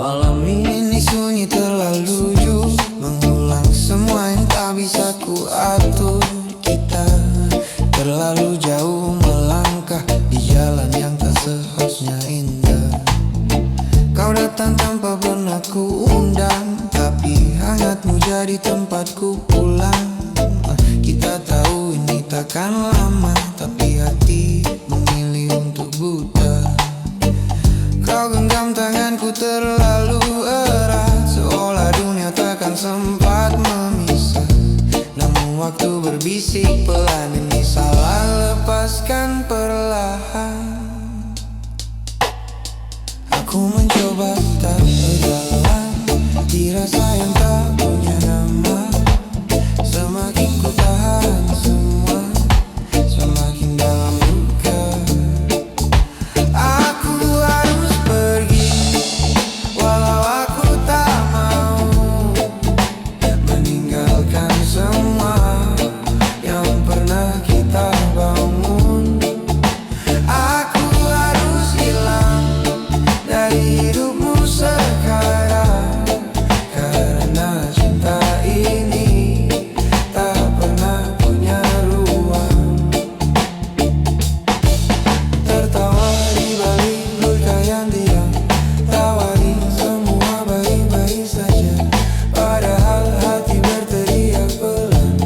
Malam ini sunyi terlalu jauh, mengulang semua yang tak bisa ku atur. Kita terlalu jauh melangkah di jalan yang tak seharusnya indah. Kau datang tanpa pernah ku undang, tapi hangatmu jadi tempatku pulang. Kita tahu ini takkan lama, tapi hati memilih untuk buta. Kau genggam tanganku terlalu erat, seolah dunia takkan sempat memisah. Namun waktu berbisik pelan, ini salah, lepaskan perlahan. Aku mencoba tak berjalan di rasa yang tak punya nama. Semakin ku tahan semua, semakin dalam luka. Aku harus pergi, walau aku tak mau meninggalkan semua yang pernah kita bangun. Aku harus hilang dari hidupmu sekarang, karena cinta ini tak pernah punya ruang. Tertawa di balik luka yang diam, tawari semua baik-baik saja, padahal hati berteriak pelan,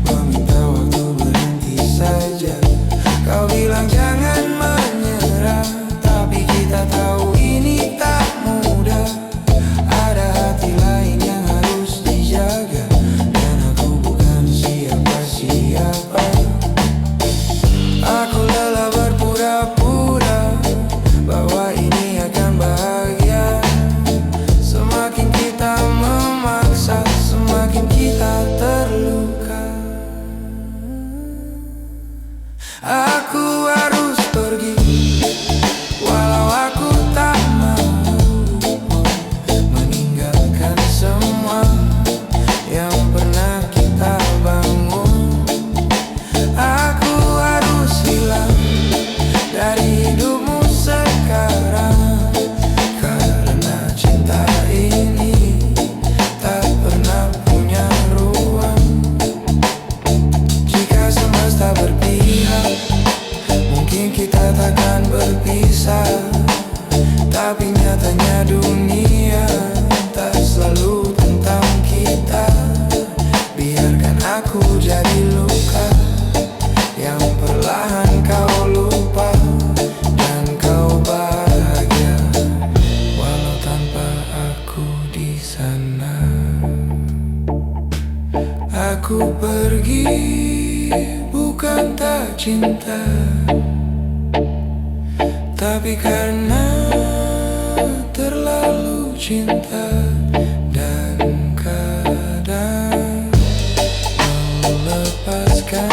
meminta waktu berhenti saja. Kau bilang jangan menyerah, tapi kita tahu ini tak mudah. Ada hati lain yang harus dijaga, dan aku bukan siapa-siapa. Aku lelah berpura-pura bahwa ini akan bahagia. Semakin kita memaksa, semakin kita terluka. Aku harus pergi, walau aku tak mau meninggalkan semua yang pernah kita bangun. Aku harus hilang dari hidupmu sekarang, karena cinta ini tak pernah punya ruang. Jika semesta berpihak, mungkin kita takkan berpisah. Tapi nyatanya dunia tak selalu tentang kita. Biarkan aku jadi luka yang perlahan kau lupa, dan kau bahagia walau tanpa aku di sana. Aku pergi bukan tak cinta, tapi karena terlalu cinta, dan kadang melepaskan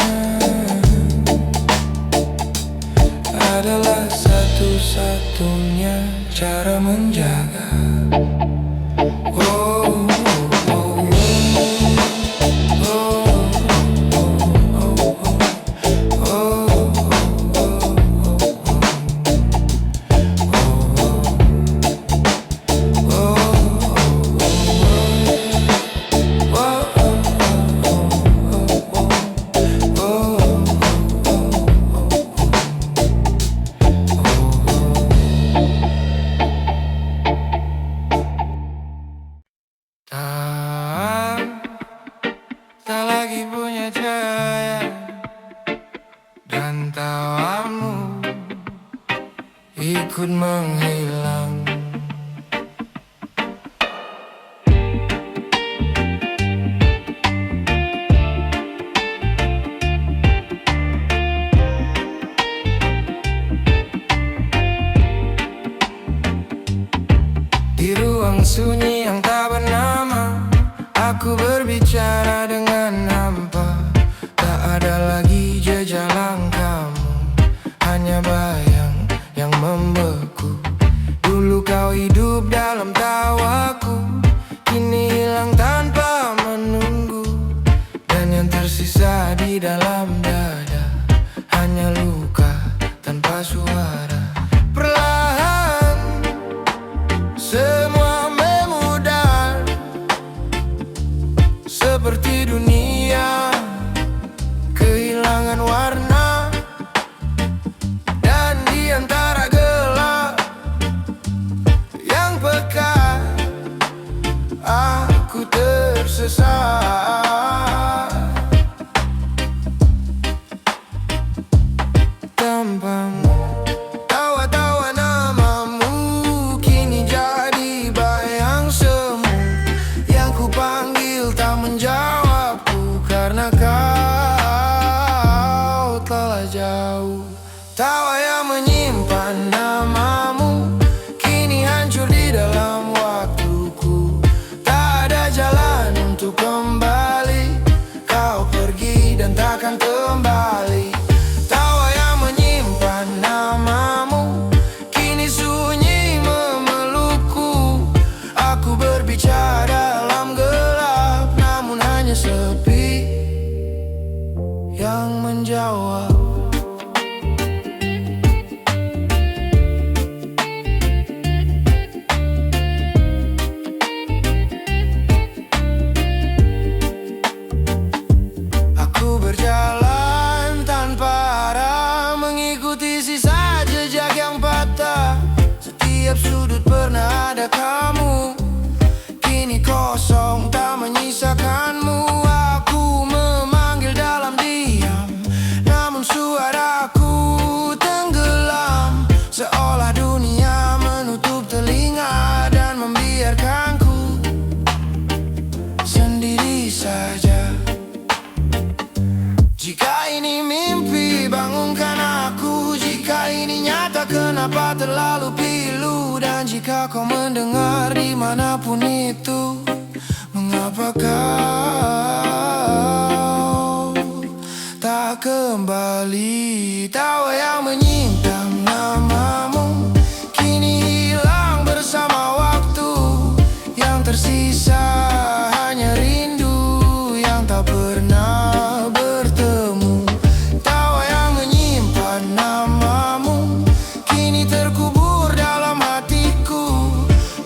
adalah satu-satunya cara menjaga. Oh, oh, oh, bersamaku kini hilang tanpa menunggu. Dan yang tersisa di dalam dada hanya luka tanpa suara. Perlahan semua memudar, seperti dunia kehilangan warna. Dan di antara gelap yang pekat, aku tersesat. Tanpamu, tawa-tawa namamu kini jadi bayang semu. Yang ku panggil tak menjawabku karena kau telah jauh. Tawa yang menyimpan namamu kini hancur di dalam waktuku. Tak ada jalan untuk kembali, kau pergi dan takkan kembali. Tawa yang menyimpan namamu kini sunyi memelukku. Aku berbicara dalam gelap, namun hanya sepi yang menjawab. Aku berjalan tanpa arah, mengikuti sisa jejak yang patah. Setiap sudut pernah ada kamu, kini kosong tak menyisakanmu. Aku memanggil dalam diam, namun suaraku tenggelam. Seolah dunia menutup telinga dan membiarkanku sendiri saja. Jika ini mimpi, bangunkan aku. Jika ini nyata, kenapa terlalu pilu? Dan jika kau mendengar dimanapun itu, mengapa kau tak kembali? Tawa yang menyintam namamu kini hilang bersama waktu. Yang tersisa hanya rindu yang tak pernah bertemu. Tawa yang menyimpan namamu kini terkubur dalam hatiku.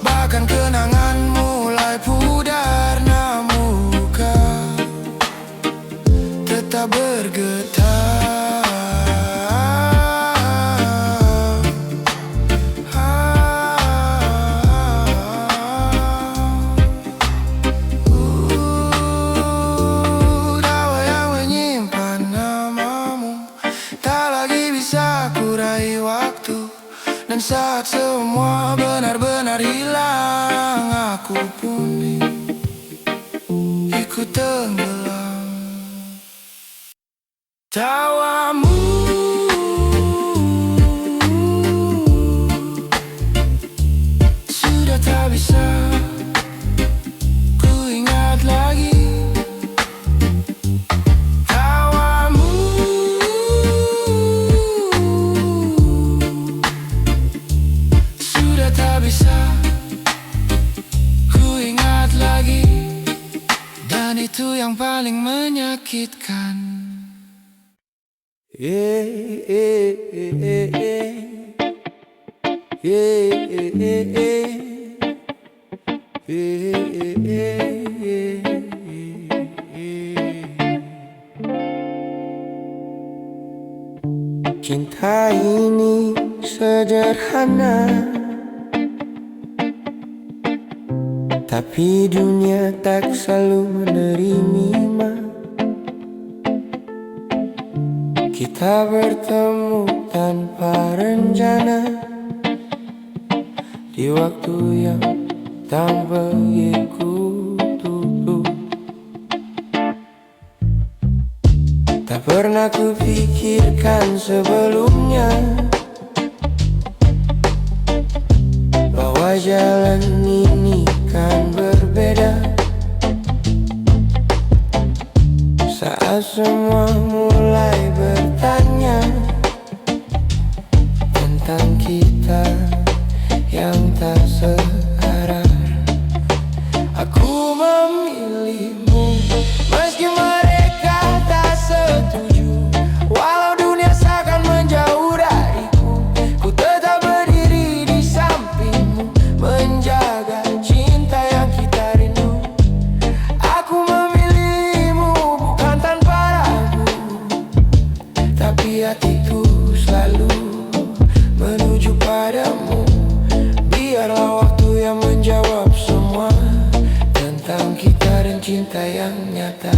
Bahkan kenangan mulai pudar, namun luka tetap bergetar. Tawa yang menyimpan namamu tak lagi bisa kurai waktu. Dan saat semua benar-benar hilang, aku pun ikut tenggelam. Tawamu sudah tak bisa ku ingat lagi. Tawamu sudah tak bisa ku ingat lagi. Dan itu yang paling menyakitkan. Cinta ini sederhana, tapi dunia tak selalu menerima. Kita bertemu tanpa rencana di waktu yang tak begitu. Tak pernah kupikirkan sebelumnya bahwa jalan ini kan berbeda. Saat semua mulai bertanya tentang kita yang tak searah. tentang kita dan cinta yang nyata.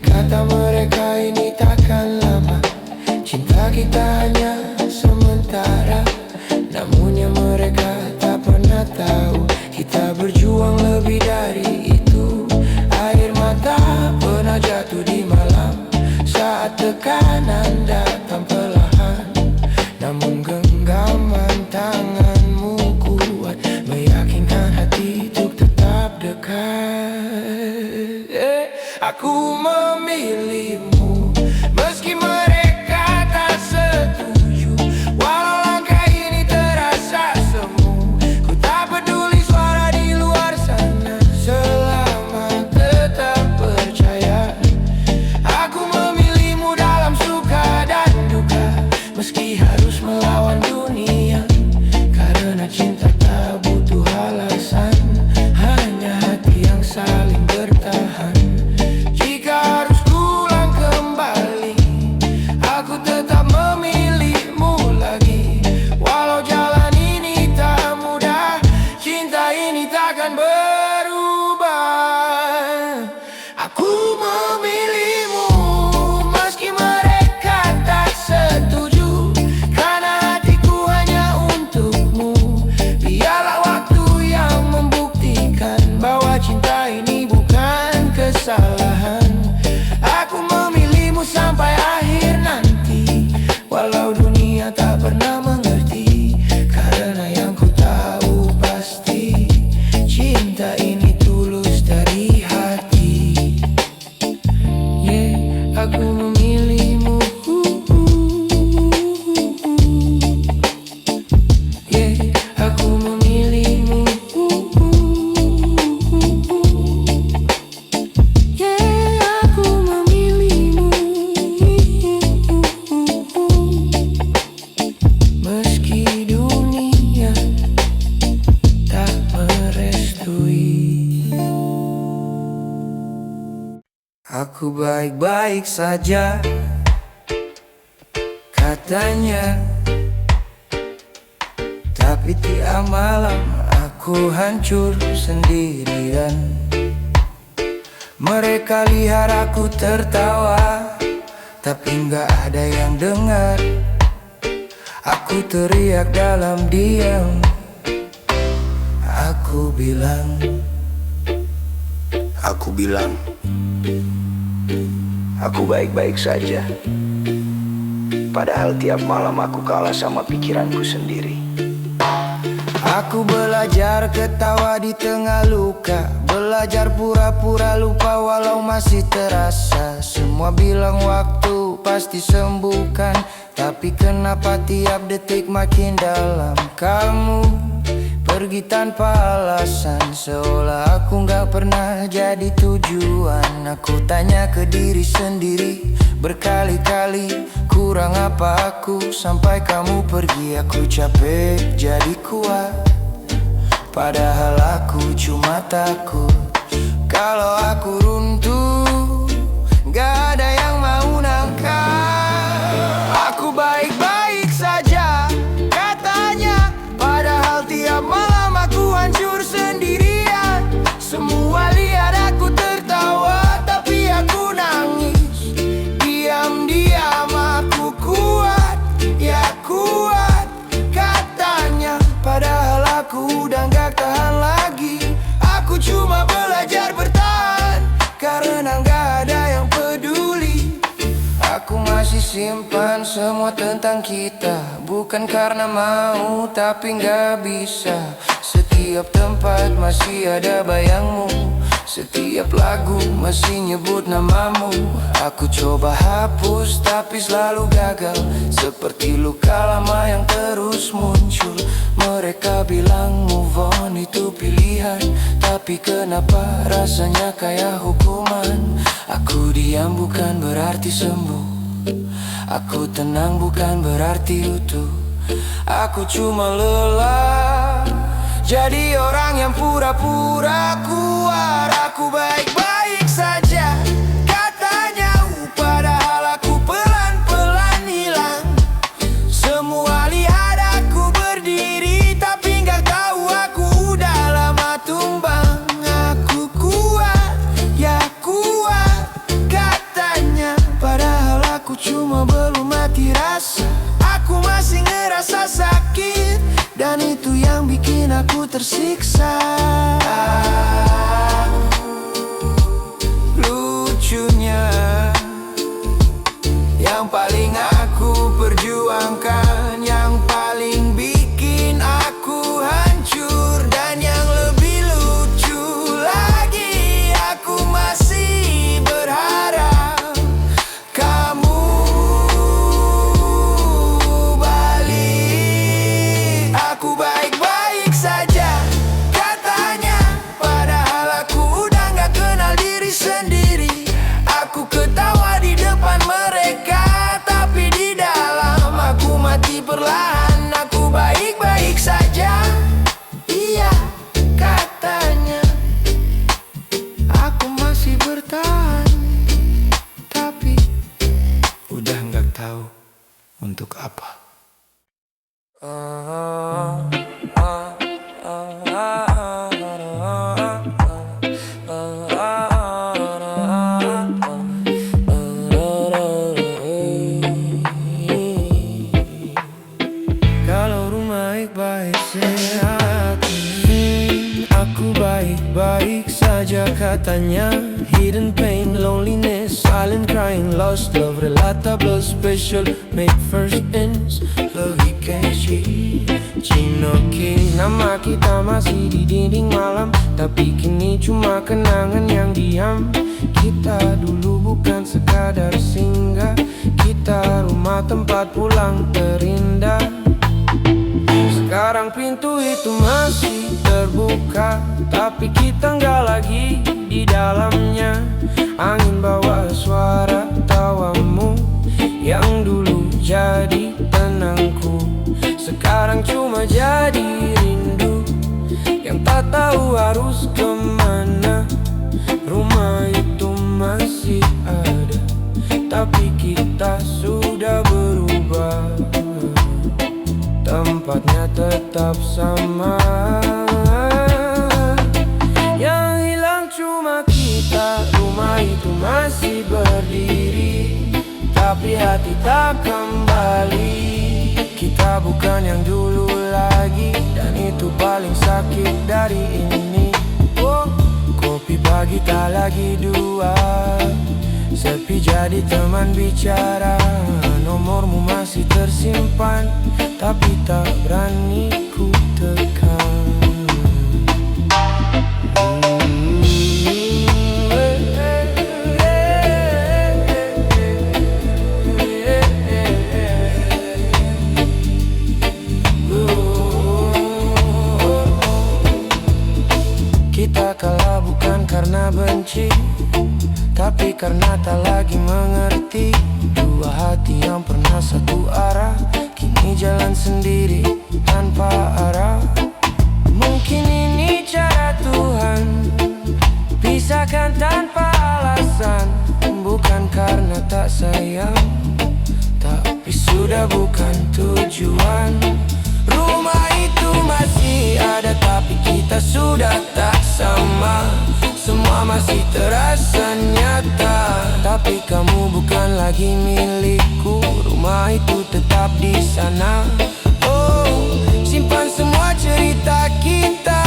Kata mereka ini takkan lama, cinta kita hanya sementara. Namun yang mereka tak pernah tahu, kita berjuang lebih dari itu. Air mata pernah jatuh di malam saat tekanan datang perlahan. Namun genggaman tanganmu kuat, meyakinkan hati untuk tetap dekat. Aku memilihmu meski mereka tak setuju. Walau langkah ini terasa semu, ku tak peduli suara di luar sana, selama tetap percaya. Aku memilihmu dalam suka dan duka, meski harus melawan dunia. Karena cinta tak butuh alasan, hanya hati yang saling bertahan. Jika harus pulang kembali, aku tetap memilihmu lagi. Walau jalan ini tak mudah, cinta ini takkan berubah. Aku memilihmu meski mereka tak setuju, karena hatiku hanya untukmu. Biarlah waktu yang membuktikan bahwa cinta ini bukan kesalahan. Aku memilihmu sampai akhir nanti, walau dunia tak pernah mengerti. Karena yang ku tahu pasti, cinta ini tulus dari hati. Aku memilihmu. Aku memilihmu. Aku memilihmu. Meski dunia tak merestui. Aku baik-baik saja, katanya. Tapi tiap malam aku hancur sendirian. Mereka lihat aku tertawa, tapi nggak ada yang dengar. Aku teriak dalam diam. Aku bilang, aku baik-baik saja. Padahal tiap malam aku kalah sama pikiranku sendiri. aku belajar ketawa di tengah luka, belajar pura-pura lupa walau masih terasa. Semua bilang waktu pasti sembuhkan, tapi kenapa tiap detik makin dalam? Kamu pergi tanpa alasan, seolah aku gak pernah jadi tujuan. Aku tanya ke diri sendiri berkali-kali, kurang apa aku sampai kamu pergi. Aku capek jadi kuat, padahal aku cuma takut kalau aku runtuh, gak ada yang mau nangkap. Aku baik-baik saja, katanya. Padahal tiap malam aku hancur sendirian. Semua lihat aku tertawa, tapi aku nangis. Diam-diam aku kuat, ya kuat, katanya. Padahal aku udah gak tahan lagi. Aku cuma belajar bertahan, karena gak ada yang peduli. Aku masih simpan semua tentang kita, bukan karena mau tapi gak bisa. Setiap tempat masih ada bayangmu, setiap lagu masih nyebut namamu. Aku coba hapus tapi selalu gagal, seperti luka lama yang terus muncul. Mereka bilang move on itu pilihan, tapi kenapa rasanya kayak hukuman? Aku diam bukan berarti sembuh, aku tenang bukan berarti utuh. Aku cuma lelah jadi orang yang pura-pura kuat. Aku baik-baik saja, katanya. Padahal aku pelan-pelan hilang. Semua lihat aku berdiri, tapi gak tahu aku udah tersiksa. Lucunya, yang paling aku perjuangkan, yang paling bikin aku hancur, dan yang lebih lucu lagi, aku masih berharap kamu balik. Aku baik-baik saja katanya, padahal aku udah gak kenal diri sendiri. Aku ketawa di depan mereka, tapi di dalam aku mati perlahan. Aku baik-baik saja, iya katanya. Aku masih bertahan, tapi udah gak tahu untuk apa. Kalau rumah baik-baik sehat, aku baik-baik saja katanya. Hidden pain, loneliness, silent crying, lost love, relatable, special, make first ends, lagi catchy, Chino King. Nama kita masih di dinding malam, tapi kini cuma kenangan yang diam. Kita dulu bukan sekadar singgah, kita rumah tempat pulang terindah. Sekarang pintu itu masih terbuka, tapi kita nggak lagi di dalamnya. Angin bawa suara tawamu yang dulu jadi tenangku, sekarang cuma jadi rindu yang tak tahu harus kemana. Rumah itu masih ada, tapi kita sudah berubah. Tempatnya tetap sama, yang hilang cuma kita. Rumah itu masih berdiri, tapi hati tak kembali. Kita bukan yang dulu lagi, dan itu paling sakit dari ini. Kopi pagi tak lagi dua, sepi jadi teman bicara. Nomormu masih tersimpan, tapi tak berani ku tekan. Kita kalah bukan karena benci, tapi karena tak lagi mengerti. Dua hati yang pernah satu arah, kini jalan sendiri tanpa arah. Mungkin ini cara Tuhan, pisahkan tanpa alasan. Bukan karena tak sayang, tapi sudah bukan tujuan. Rumah itu masih ada, tapi kita sudah tak sama. Semua masih terasa nyata, tapi kamu bukan lagi milikku. Rumah itu tetap di sana. Oh, simpan semua cerita kita,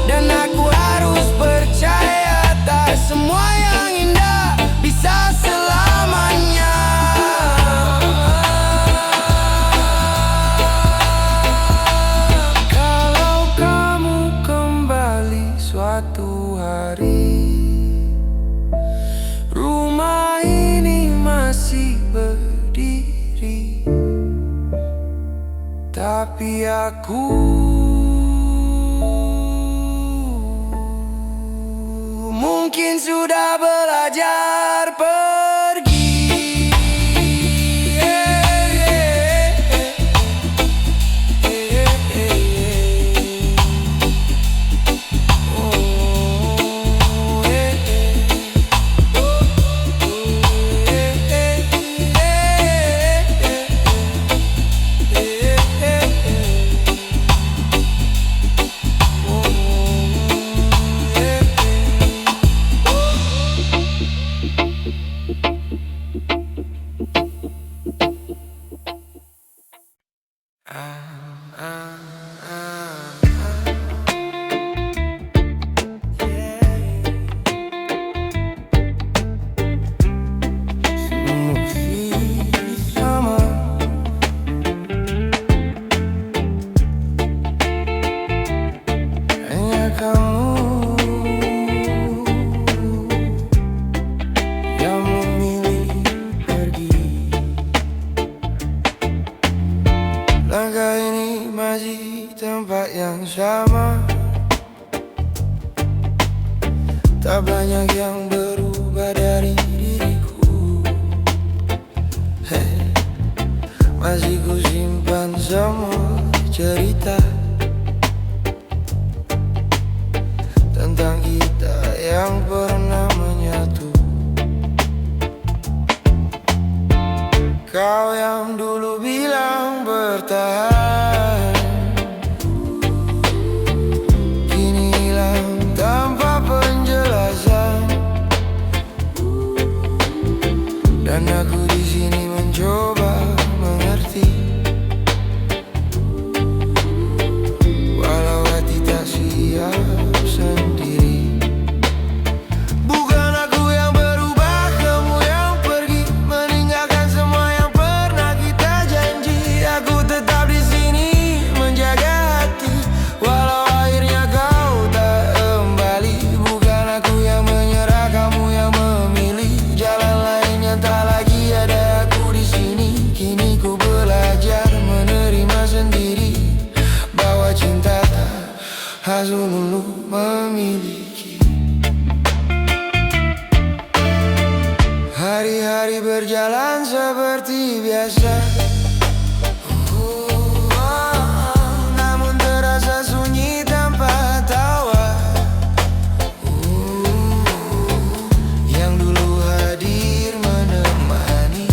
dan aku harus percaya tak semua yang indah bisa selamanya. Kalau kamu kembali suatu hari, rumah ini masih berdiri, tapi aku mungkin sudah belajar pergi. sama. Tak banyak yang berubah dari diriku. Masih ku simpan semua cerita tentang kita yang pernah menyatu. Kau yang dulu bilang bertahan, kini hilang tanpa penjelasan. Dan aku di sini mencoba mengerti, walau hati tak siap sendiri. Bukan aku yang berubah, kamu yang pergi, meninggalkan semua yang pernah kita janji. Aku tetap di sini menjaga hati, walau akhirnya kau tak kembali. Bukan aku yang menyerah, kamu yang memilih jalan lain yang tak lagi ada aku di sini. Kini ku belajar menerima sendiri bahwa cinta tak harus melulu memiliki. Hari-hari berjalan seperti biasa, namun terasa sunyi tanpa tawa. Yang dulu hadir menemani,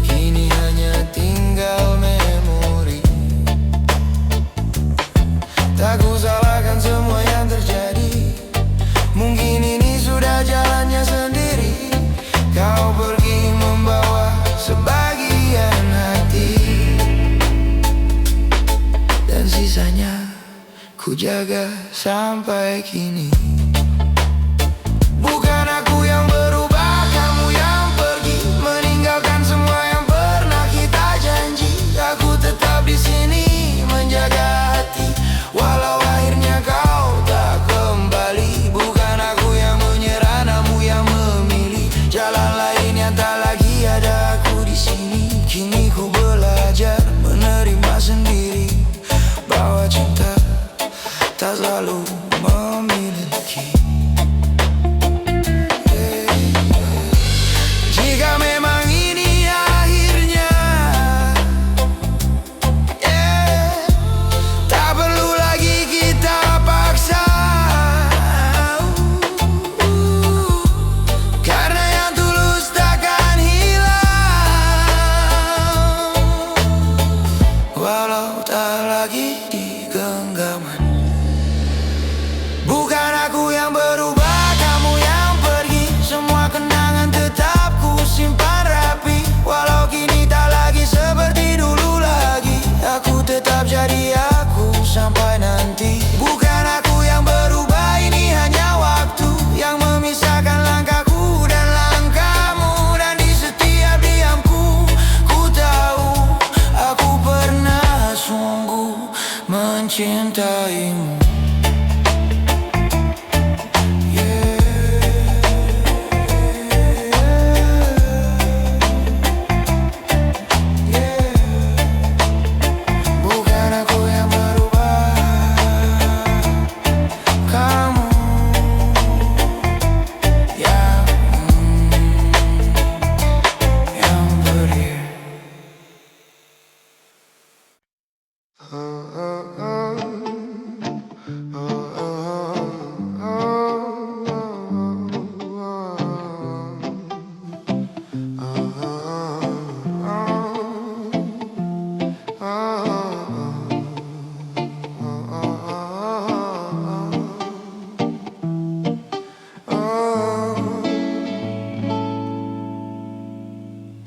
kini hanya tinggal memori. Tak ku salahkan semua yang terjadi, mungkin ini sudah jalannya sendiri. Kau pergi membawa sebagian hati, dan sisanya ku jaga sampai kini. Bukan aku yang berubah, kamu yang pergi, meninggalkan semua yang pernah kita janji. Aku tetap di sini menjaga hati, walau akhirnya kau tak kembali. Bukan aku yang menyerah, namun yang memilih jalan lain yang tak lagi ada aku di sini. Kini ku belajar menerima sendiri bahwa cinta tak selalu memiliki. Jika memang ini akhirnya, tak perlu lagi kita paksa. Karena yang tulus takkan hilang, walau tak lagi di genggaman. Bukan aku yang berubah, kamu yang pergi, semua kenangan tetap ku simpan rapi. Walau kini tak lagi seperti dulu lagi, aku tetap jadi aku sampai nanti. Bukan aku yang berubah, ini hanya waktu yang memisahkan langkahku dan langkahmu. Dan di setiap diamku, ku tahu aku pernah sungguh mencintaimu. Bukan aku yang berubah, kamu yang pergi.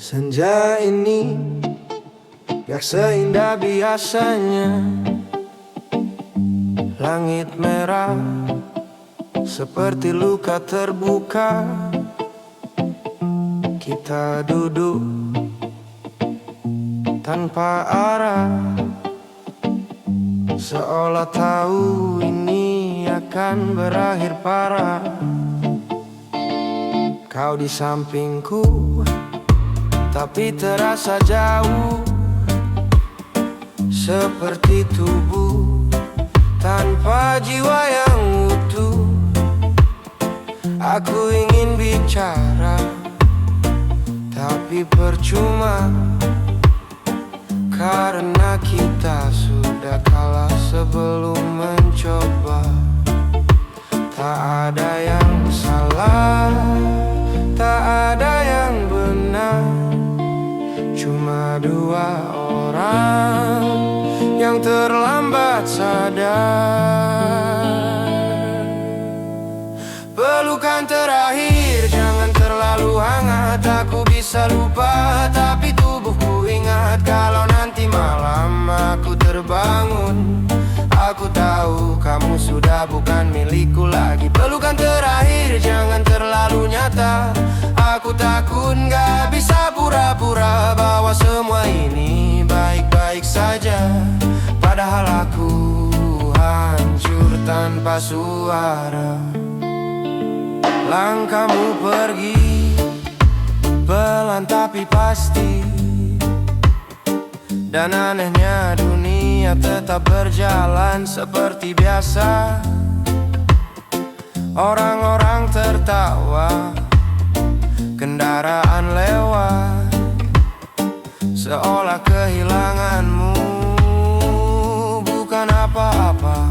Senja ini gak seindah biasanya. Langit merah seperti luka terbuka. Kita duduk tanpa arah, seolah tahu ini akan berakhir parah. Kau di sampingku tapi terasa jauh. seperti tubuh tanpa jiwa yang utuh. Aku ingin bicara, tapi percuma, karena kita sudah kalah sebelum mencoba. Tak ada yang salah, tak ada yang benar, cuma dua orang yang terlambat sadar. Pelukan terakhir, jangan terlalu hangat. Aku bisa lupa, tapi tubuhku ingat. Kalau nanti malam aku terbangun, aku tahu kamu sudah bukan milikku lagi. Pelukan terakhir, jangan terlalu nyata. Aku takut gak bisa pura-pura bahwa semua ini baik-baik saja, padahal aku hancur tanpa suara. Langkahmu pergi pelan tapi pasti, dan anehnya dunia tetap berjalan seperti biasa. Orang-orang tertawa, kendaraan lewat, seolah kehilanganmu bukan apa-apa.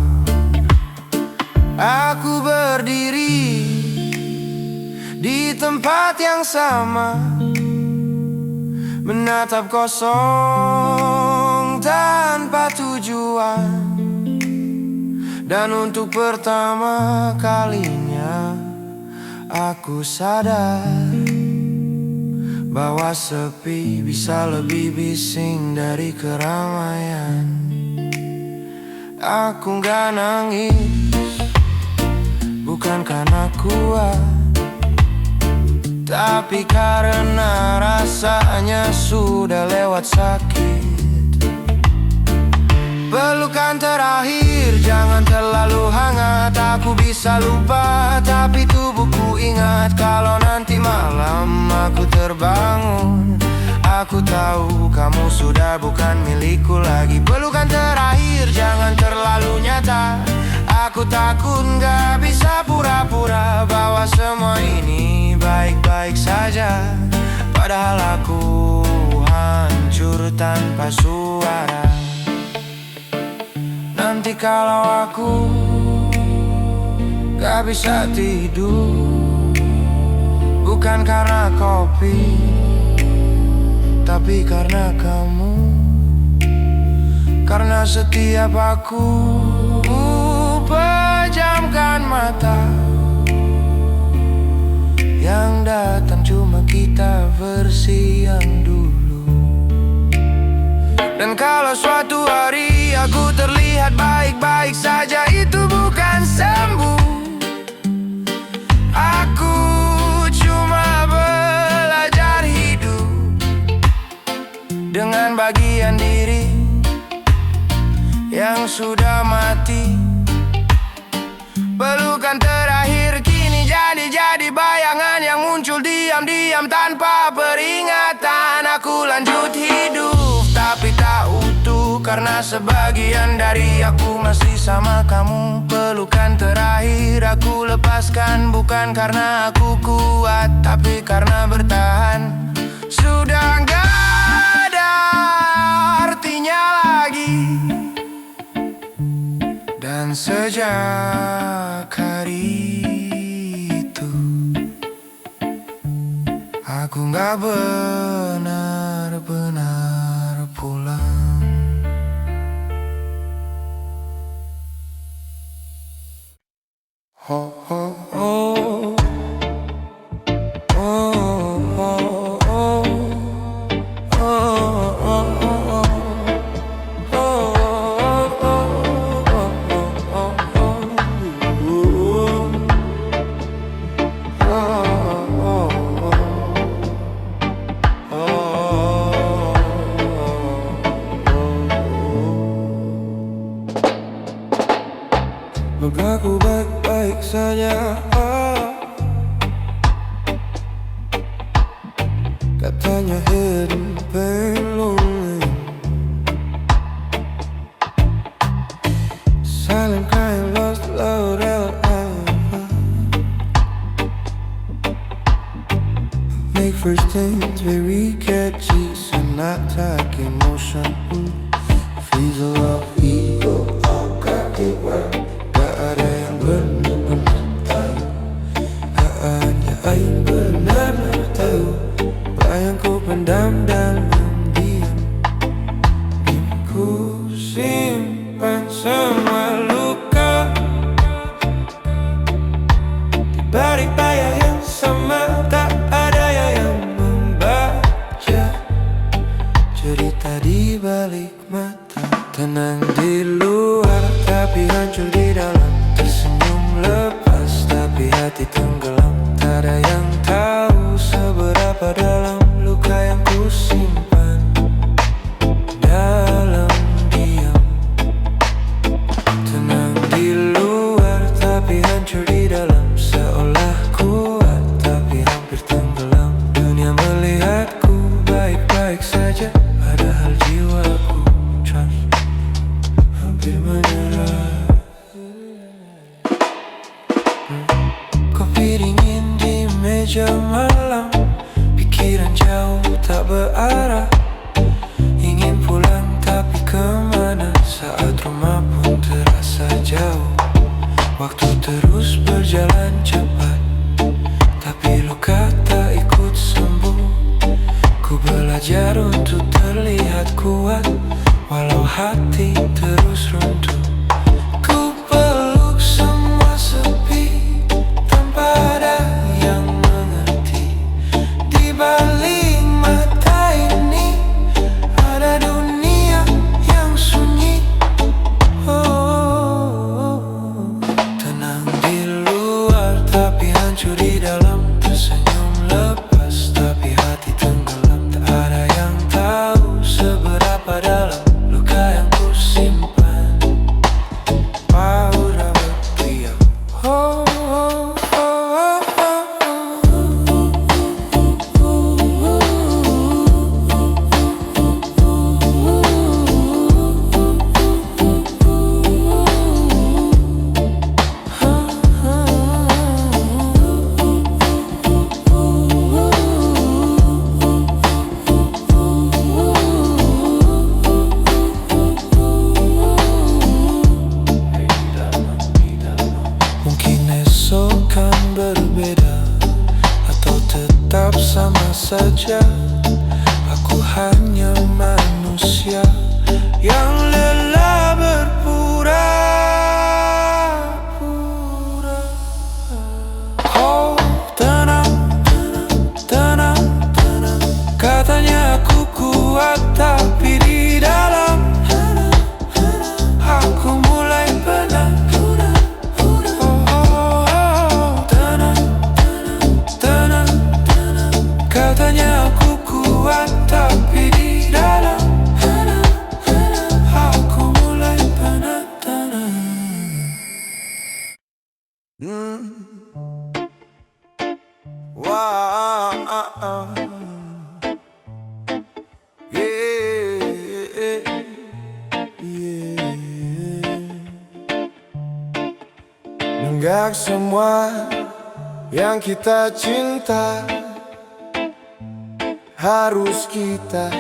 Aku berdiri di tempat yang sama, menatap kosong tanpa tujuan. Dan untuk pertama kalinya aku sadar bahwa sepi bisa lebih bising dari keramaian. Aku gak nangis, bukan karena kuat, tapi karena rasanya sudah lewat sakit. Pelukan terakhir, jangan terlalu hangat. Aku bisa lupa, tapi tubuhku ingat. Kalau nanti malam aku terbangun, aku tahu kamu sudah bukan milikku lagi. Pelukan terakhir, jangan terlalu nyata. Aku takut gak bisa pura-pura bahwa semua ini baik-baik saja, padahal aku hancur tanpa suara. Nanti kalau aku gak bisa tidur, bukan karena kopi, tapi karena kamu. Karena setiap aku pejamkan mata, yang datang cuma kita versi yang dulu. Dan kalau suatu hari aku terlihat baik-baik saja, itu bukan sembuh. Aku cuma belajar hidup dengan bagian diri yang sudah mati. Pelukan terakhir kini jadi bayangan yang muncul diam-diam tanpa peringatan. Aku lanjut hidup tapi tak utuh, karena sebagian dari aku masih sama kamu. Pelukan terakhir aku lepaskan, bukan karena aku kuat, tapi karena bertahan sudah gak ada artinya lagi. Dan sejak hari itu aku gak benar-benar pulang. Oh, oh, oh. Oh, oh, oh. Oh, oh, oh. Aku baik-baik saja, katanya hidup lonely. seems very catchy, sonata emotion. Feels a lot ego, gak ada yang benar-benar tahu. Hanya aing benar-benar tahu. Bayangku pendam dalam diam. Ku simpan semua luka di balik bayar yang sama. Tak ada yang membaca cerita di balik mata. Tenang di luar tapi hancur di dalam. Tersenyum lepas tapi hati tenggelam. Tak ada yang tahu seberapa dalam luka yang ku simpan dalam diam. Tenang di luar tapi hancur di dalam. Seolah kuat tapi hampir tenggelam. Dunia melihatku baik-baik saja, padahal jiwaku hampir menyerah. Kopi dingin di meja malam. Pikiran jauh tak berarah. Ingin pulang tapi kemana? Saat rumah pun terasa jauh. Waktu terus berjalan cepat, tapi luka tak ikut sembuh. Ku belajar untuk terlihat kuat, walau hati terus runtuh. Ku peluk semua sepi, tanpa ada yang mengerti. Di balik mata ini ada dunia yang sunyi. Tenang di luar tapi hancur di dalam. Tersenyum lepas tapi hati tenggelam. Tak ada yang tahu seberapa dalam luka yang ku simpan. Paura berdiam. Mungkin esok kan berbeda, atau tetap sama saja. Aku hanya manusia yang lelah berpura-pura. Oh tenang, tenang, tenang. Katanya aku kuat tapi di dalam aku mulai penat. Katanya aku kuat tapi di dalam aku mulai penat. Wow, yeah, yeah. Nenggak semua yang kita cinta harus kita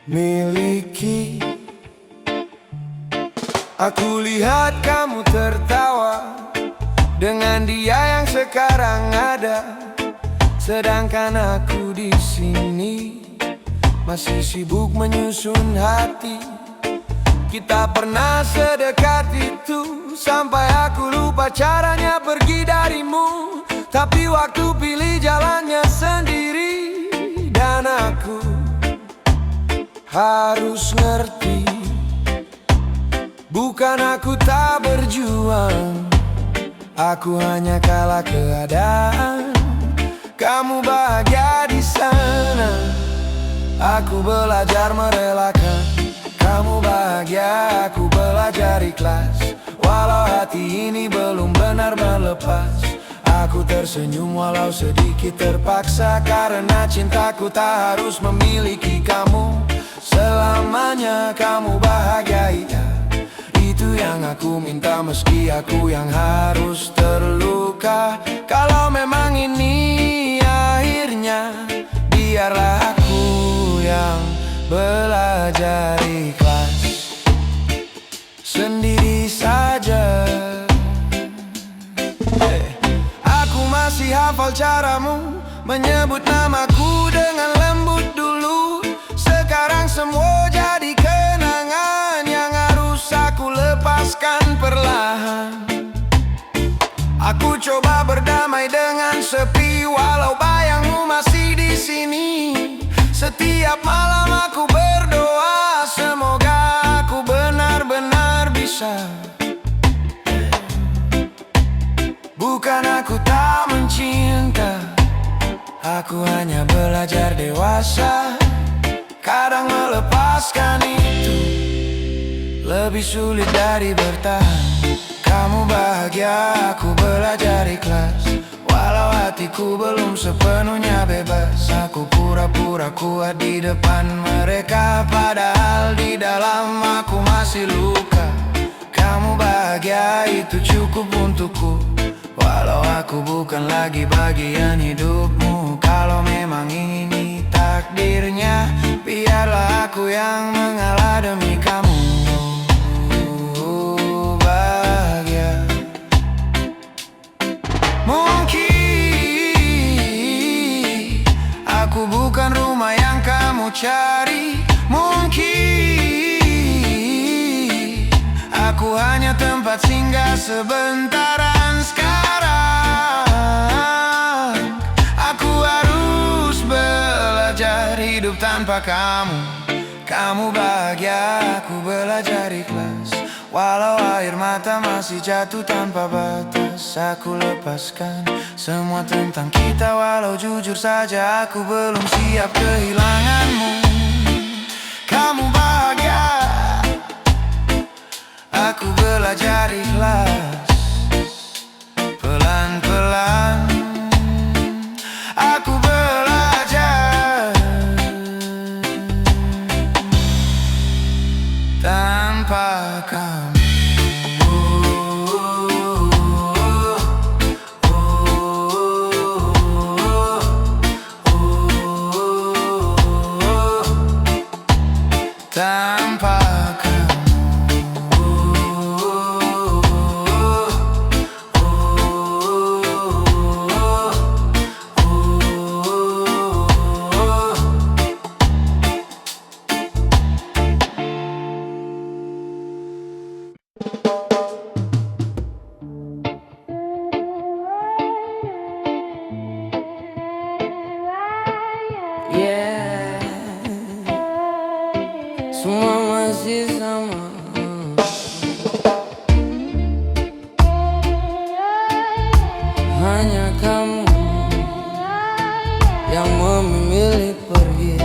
miliki. Aku lihat kamu tertawa dengan dia yang sekarang ada, sedangkan aku di sini masih sibuk menyusun hati. Kita pernah sedekat itu sampai aku lupa caranya pergi darimu. Tapi waktu pilih jalannya sendiri, dan aku harus ngerti, bukan aku tak berjuang, aku hanya kalah keadaan. Kamu bahagia di sana, aku belajar merelakan. Kamu bahagia, aku belajar ikhlas. Walau hati ini belum benar melepas, aku tersenyum walau sedikit terpaksa. Karena cintaku tak harus memiliki kamu selamanya. Kamu bahagia, iya, itu yang aku minta, meski aku yang harus terluka. Kalau memang ini akhirnya takdirnya. Biarlah aku yang belajar ikhlas sendiri saja. Aku masih hafal caramu menyebut namaku dengan lembut dulu. Sekarang semua jadi kenangan yang harus aku lepaskan perlahan. Aku coba berdamai dengan sepi walau bayangmu masih di sini. Setiap malam aku berdoa semoga aku benar-benar bisa. Bukan aku tak mencinta, aku hanya belajar dewasa. Kadang melepaskan itu lebih sulit dari bertahan. Kamu bahagia, aku belajar ikhlas. Walau hatiku belum sepenuhnya bebas. Aku pura-pura kuat di depan mereka, padahal di dalam aku masih luka. Kamu bahagia, itu cukup untukku. Walau aku bukan lagi bagian hidupmu. Kalau memang ini takdirnya, biarlah aku yang mengalah demi kamu. Bahagia. Mungkin aku bukan rumah yang kamu cari. Mungkin aku hanya tempat singgah sebentaran. Sekarang aku harus belajar hidup tanpa kamu. Kamu bahagia, aku belajar ikhlas. Walau air mata masih jatuh tanpa batas, aku lepaskan semua tentang kita. Walau jujur saja aku belum siap kehilanganmu. Kamu bahagia, aku belajar ikhlas. Pelan-pelan aku belajar tanpa kamu. Tanpa semua masih sama. Hanya kamu yang memilih pergi.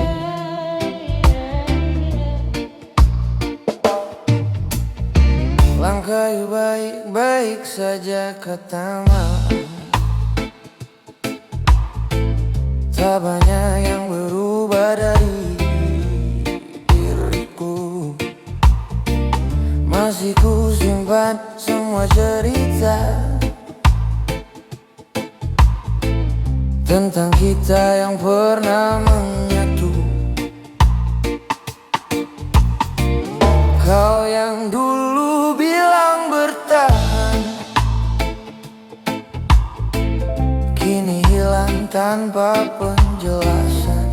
Langkah baik-baik saja katamu. Tak banyak yang berubah dari diriku. Masih ku simpan semua cerita tentang kita yang pernah menyatu. Kau yang dulu bilang bertahan, kini hilang tanpa penjelasan.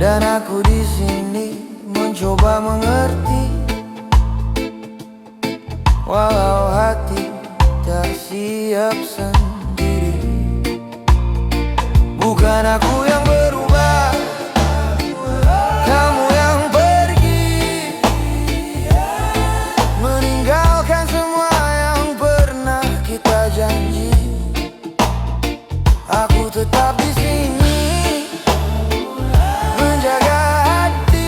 Dan aku di sini mencoba mengerti, walau hati tak siap sendiri. Bukan aku yang berubah, kamu yang pergi, meninggalkan semua yang pernah kita janji. Aku tetap di sini menjaga hati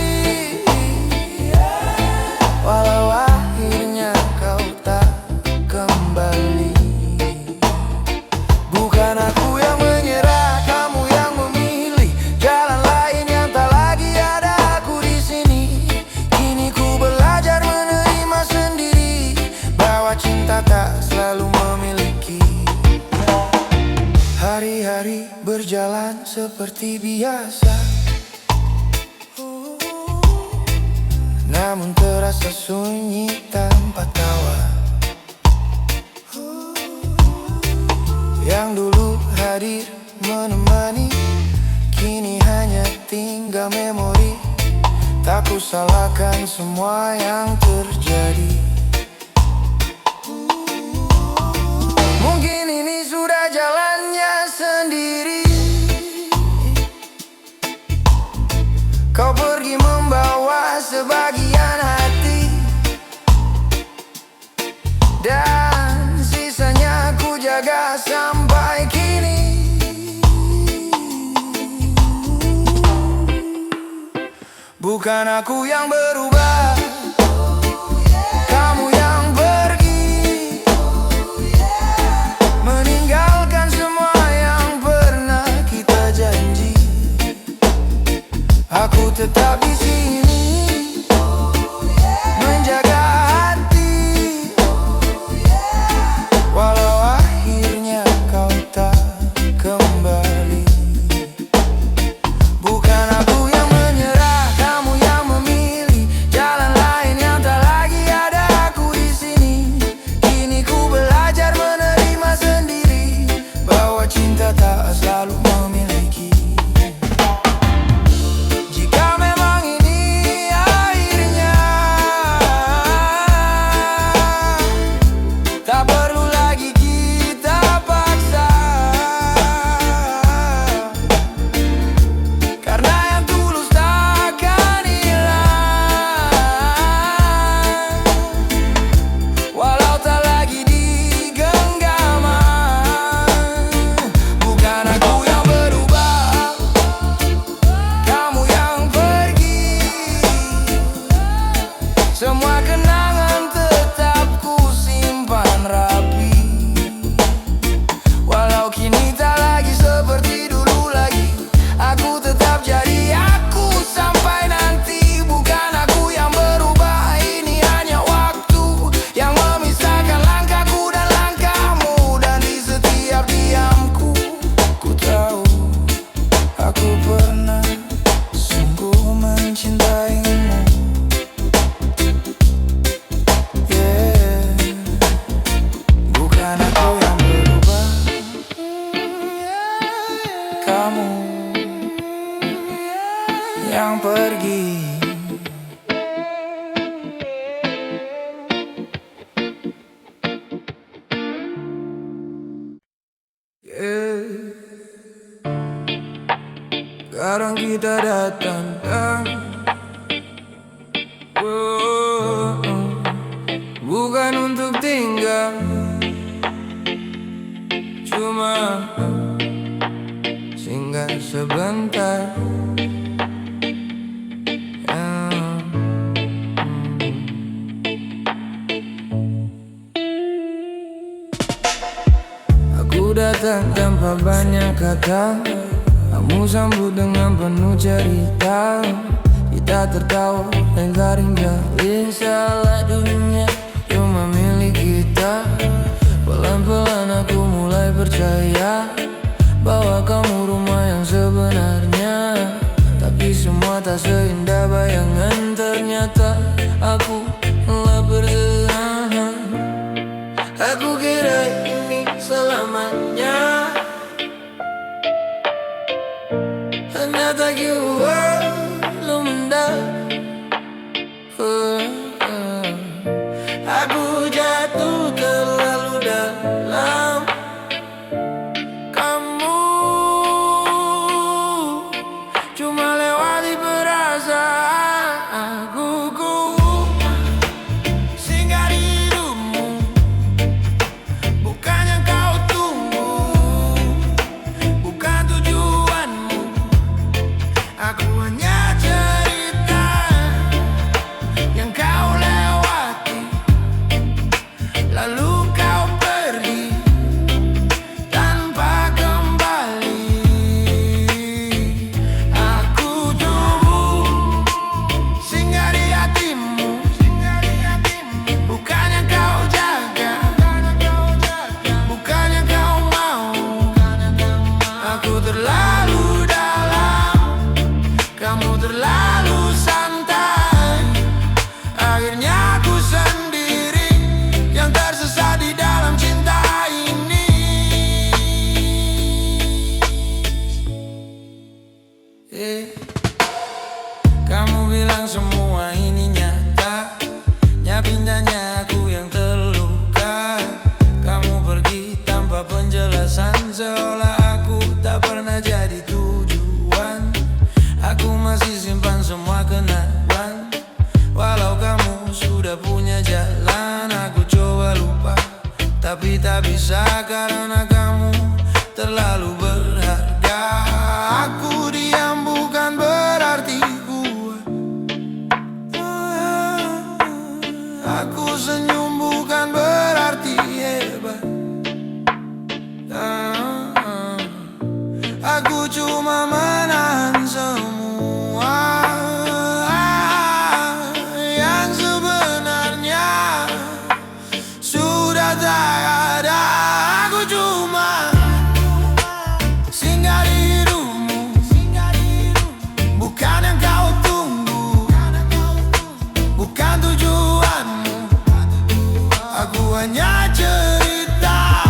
seperti biasa, namun terasa sunyi tanpa tawa. Yang dulu hadir menemani, kini hanya tinggal memori. Tak kusalahkan semua yang terjadi. Mungkin ini sudah jalannya sendiri. Kau pergi membawa sebagian hati, dan sisanya ku jaga sampai kini. Bukan aku yang berubah, kamu yang pergi, meninggalkan semua yang pernah kita janji. Aku tetap di sini, menjaga hati, walau akhirnya kau tak kembali. Bukan aku yang menyerah, kamu yang memilih jalan lain yang tak lagi ada aku di sini. Kini ku belajar menerima sendiri bahwa cinta tak selalu memiliki. Jika memang ini akhirnya, tak perlu lagi kita paksa, karena yang tulus takkan hilang, walau tak lagi digenggaman. Bukan aku yang berubah, kamu yang pergi. Semua kenangan tetap ku simpan rapi, walau kini tak lagi seperti dulu lagi. Aku tetap jadi aku sampai nanti. Bukan aku yang berubah, ini hanya waktu yang memisahkan langkahku dan langkahmu. Dan di setiap diamku, ku tahu aku pernah sungguh mencintaimu. Yeah. Bukan aku yang berubah, kamu yang pergi. Yeah. Sekarang kita datang bukan untuk tinggal, cuma singgah sebentar. Aku datang tanpa banyak kata, kamu sambut dengan penuh cerita. Kita tertawa dan saling jalin, salah dunia cuma milik kita. Pelan-pelan aku mulai percaya bahwa kamu rumah yang sebenarnya. Tapi semua tak seindah bayangan, ternyata aku telah berzina. Aku kira ini selamanya, ternyata kita belum mendapat. Aku jatuh terlalu dalam, kamu cuma lewati perasaan aku. Singgah di hidupmu, bukan yang kau tunggu, bukan tujuanmu. Aku gelisah karena kamu terlalu berharga. Aku diam bukan berarti kuat. Aku senyum bukan berarti hebat. Aku cuma menahan semua yang sebenarnya sudah tak ada. Aku cuma singgah di hidupmu, bukan yang kau tunggu, bukan tujuanmu. Aku hanya cerita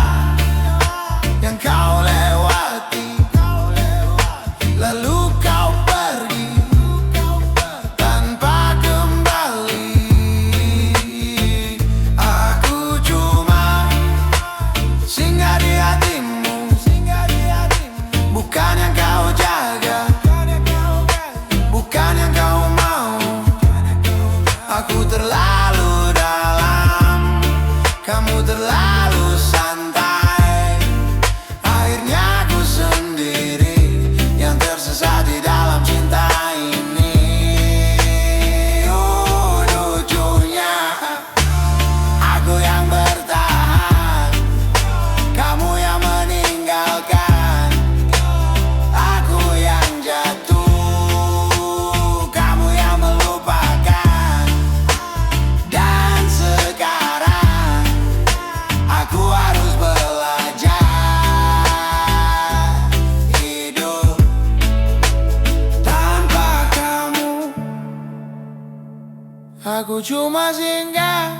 yang kau lewati, lalu kau pergi tanpa kembali. Aku cuma singgah di hatimu, bukan yang kau jaga, bukan yang kau mau. Aku terlalu dalam, kamu terlalu santai. Akhirnya aku sendiri yang tersesat di dalam cinta ini. Ujungnya aku yang bertahan, kamu yang meninggalkan. Aku yang jatuh, kamu yang melupakan. Dan sekarang aku harus belajar hidup tanpa kamu. Aku cuma singgah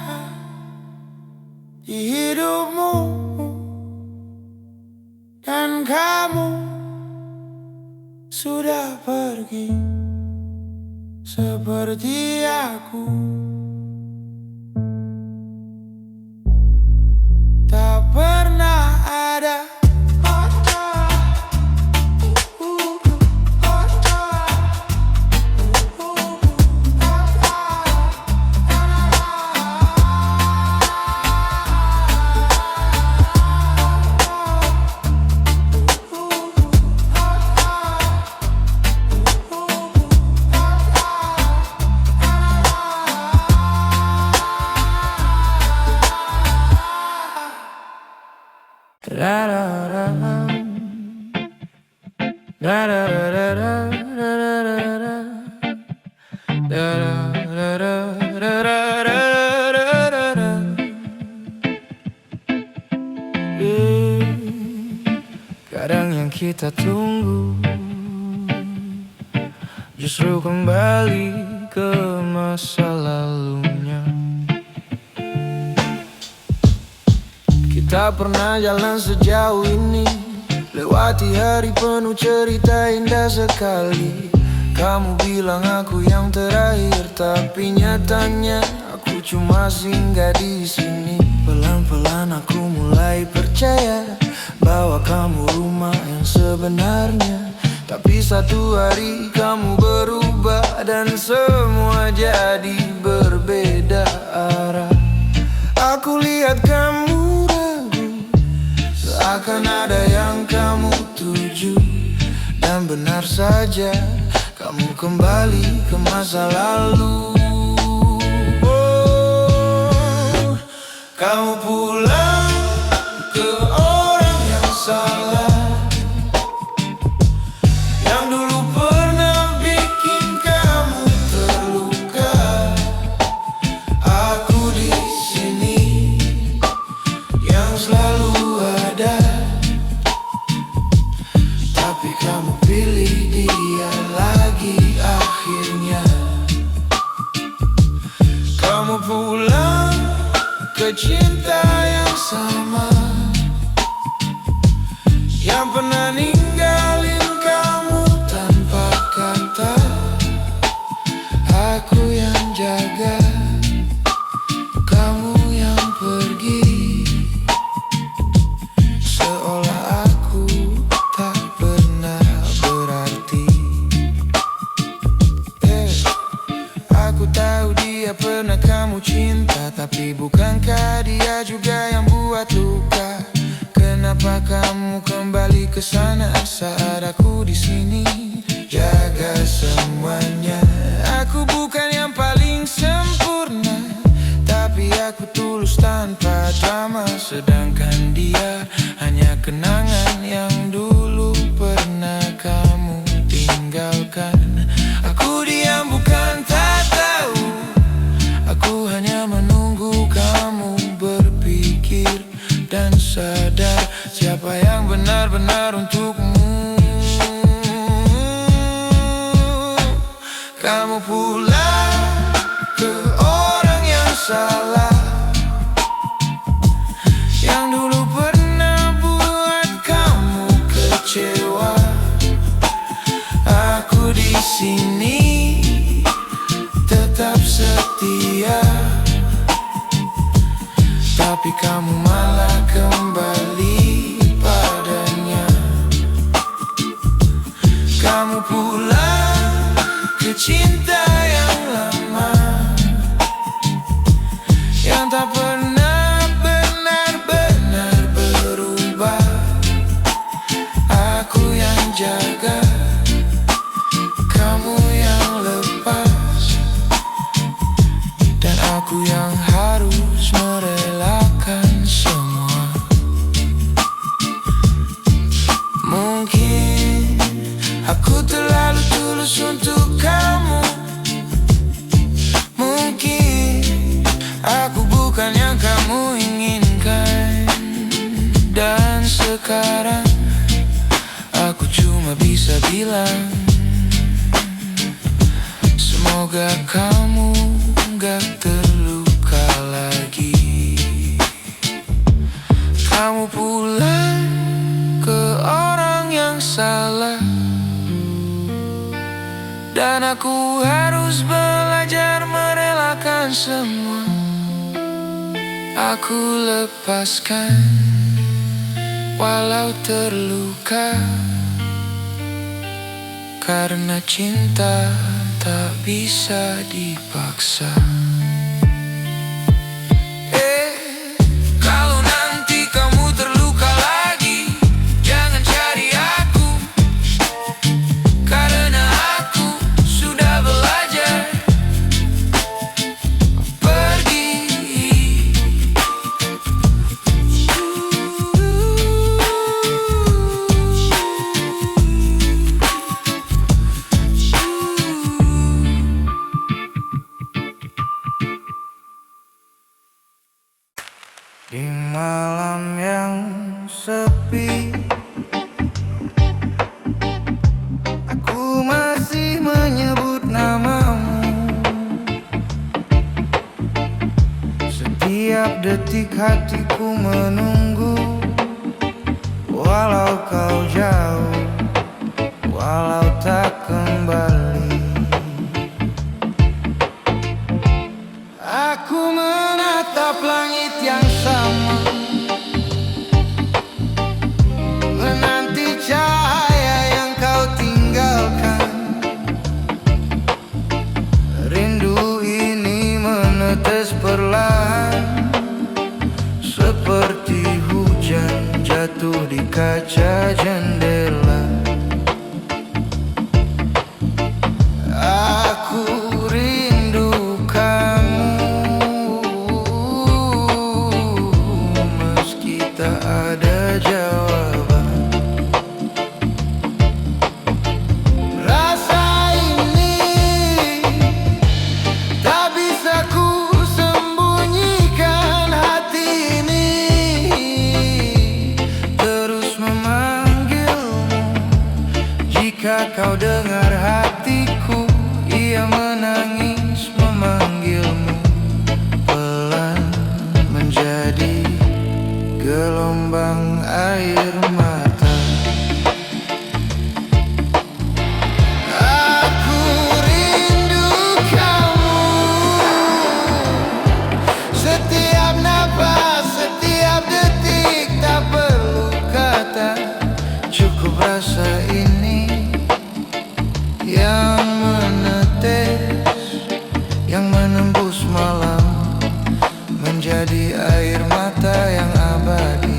di hidupmu, dan kamu sudah pergi seperti aku. Tak pernah ada. Kadang yang kita tunggu justru kembali ke masa lalunya. Kita pernah jalan sejauh ini, lewati hari penuh cerita indah sekali. Kamu bilang aku yang terakhir, tapi nyatanya aku cuma singgah di sini. Pelan-pelan aku mulai percaya bahwa kamu rumah yang sebenarnya. Tapi satu hari kamu berubah dan semua jadi berbeda arah. Aku lihat kamu ragu, seakan ada yang kamu tuju. Dan benar saja, kamu kembali ke masa lalu. Oh, kamu pulang ke orang yang salah, yang dulu pernah bikin kamu terluka. Aku di sini yang selalu ada, tapi kamu pilih dia lagi akhirnya. Kamu pulang ke cinta yang sama, yang pernah ninggalin kamu tanpa kata. Aku yang jaga, kamu yang pergi, seolah aku tak pernah berarti. Aku tahu dia pernah kamu cinta, tapi bukankah dia juga yang buat luka? kamu kembali ke sana saat aku di sini. Jaga semuanya. Aku bukan yang paling sempurna, tapi aku tulus tanpa drama. Sedangkan dia hanya kenangan yang dulu pernah kamu tinggalkan. Aku diam bukan tak tahu, aku hanya menunggu kamu berpikir dan sadar siapa yang benar-benar untukmu. Kamu pulang ke orang yang salah, yang dulu pernah buat kamu kecewa. Aku di sini tetap setia, tapi kamu malah kembali padanya. Kamu pulang ke cinta yang lama, yang tak pernah benar-benar berubah. Aku yang jaga, kamu yang lepas, dan aku yang harus merelakan semua. Mungkin aku terlalu tulus untuk kamu, mungkin aku bukan yang kamu inginkan. Dan sekarang aku cuma bisa bilang, semoga kamu gak terluka lagi. Kamu pulang ke orang yang salah, dan aku harus belajar merelakan semua. Aku lepaskan walau terluka, karena cinta tak bisa dipaksa. Kalau nanti kamu terluka lagi, jangan cari aku, karena aku sudah belajar pergi. Di malam yang sepi, aku masih menyebut namamu. Setiap detik hatiku menunggu, walau kau jauh, walau tak kembali. Aku menatap langit yang sama, menanti cahaya yang kau tinggalkan. Rindu ini menetes perlahan, seperti hujan jatuh di kaca jendela. Aku rindu kamu, meski tak ada jawaban. Rasa ini tak bisa ku sembunyikan. Hati ini terus memanggilmu. Jika kau dengar hatiku, ia menangis memanggilmu. Pelan menjadi gelombang air mata. Aku rindu kamu, setiap napas, setiap detik. Tak perlu kata, cukup rasa ini yang menetes, yang menembus malam, menjadi air mata yang abadi.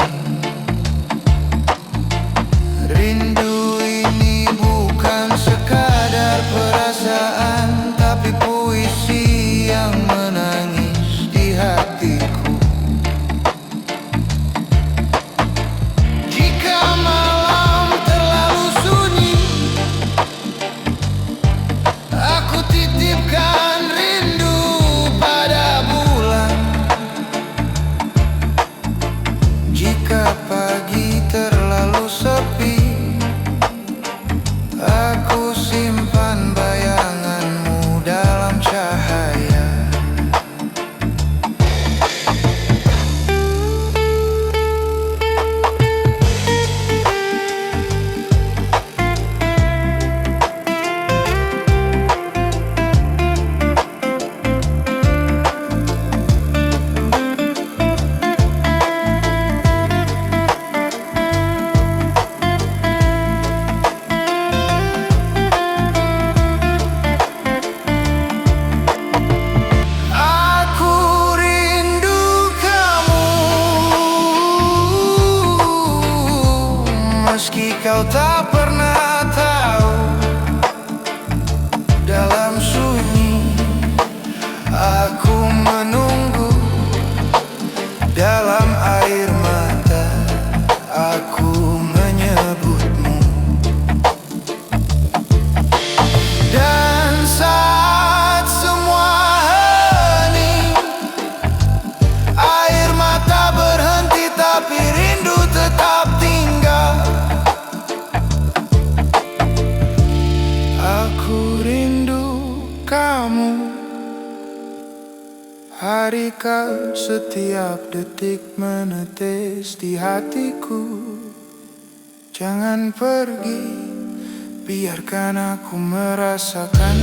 Kau tak pernah tahu, dalam sunyi aku menunggu, dalam air mata aku menyebutmu. Dan saat semua hening, air mata berhenti tapi rindu tetap tinggal. Aku rindu kamu, hari kau setiap detik menetes di hatiku. Jangan pergi, biarkan aku merasakan